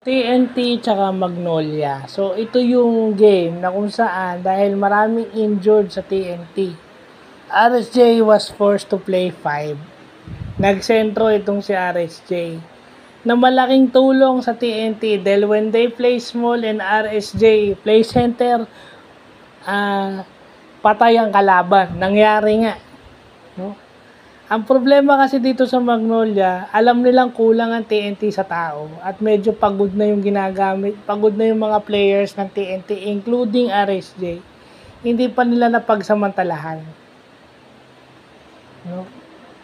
TNT tsaka Magnolia. So, ito yung game na kung saan dahil maraming injured sa TNT, RSJ was forced to play 5. Nagsentro itong si RSJ na malaking tulong sa TNT dahil when they play small and RSJ play center, patay ang kalaban. Nangyari nga. No? Ang problema kasi dito sa Magnolia, alam nilang kulang ang TNT sa tao at medyo pagod na yung ginagamit, pagod na yung mga players ng TNT including RSJ. Hindi pa nila napagsamantalahan. No?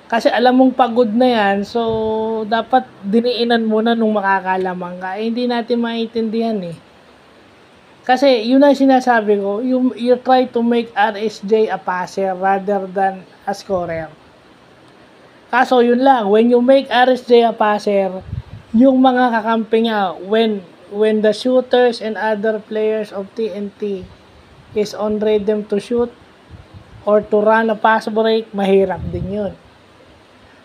Kasi alam mong pagod na yan, so dapat diniinan muna nung makakalamang ka. Hindi natin maintindihan eh. Kasi yun ang sinasabi ko, you try to make RSJ a passer rather than a scorer. Kaso yun lang, when you make RSJ a passer, yung mga kakampi niya, when the shooters and other players of TNT is on rhythm to shoot or to run a pass break, mahirap din yun.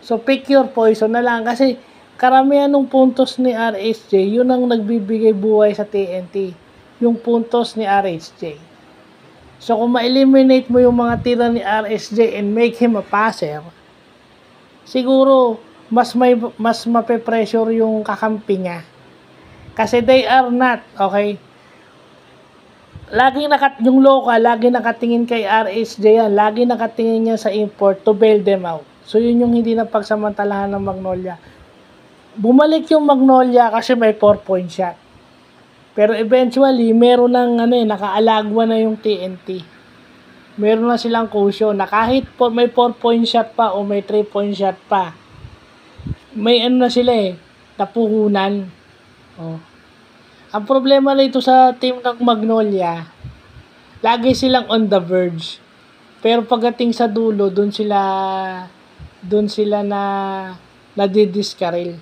So pick your poison na lang kasi karamihan ng puntos ni RSJ, yun ang nagbibigay buhay sa TNT. Yung puntos ni RSJ. So kung ma-eliminate mo yung mga tira ni RSJ and make him a passer, siguro mas mape-pressure yung kakampi niya. Kasi they are not, okay? Yung local, lagi nakatingin kay RSJ yan. Lagi nakatingin niya sa import to bail them out. So yun yung hindi na pagsamantalahan ng Magnolia. Bumalik yung Magnolia kasi may 4-point shot. Pero eventually, meron ng nakaalagwa na yung TNT. Meron na silang cushion na kahit may 4-point shot pa o may 3-point shot pa, may na sila napuhunan. Oh. Ang problema na ito sa team ng Magnolia, lagi silang on the verge. Pero pagdating sa dulo, doon sila nadidiskaril.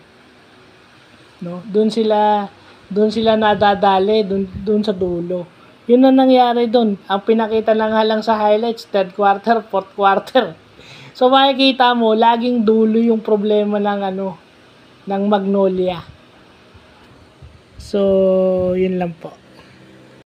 No? Doon sila nadadali doon sa dulo. Yun ang nangyari doon. Ang pinakita lang sa highlights, third quarter, fourth quarter. So makikita mo, laging dulo yung problema ng Magnolia. So, yun lang po.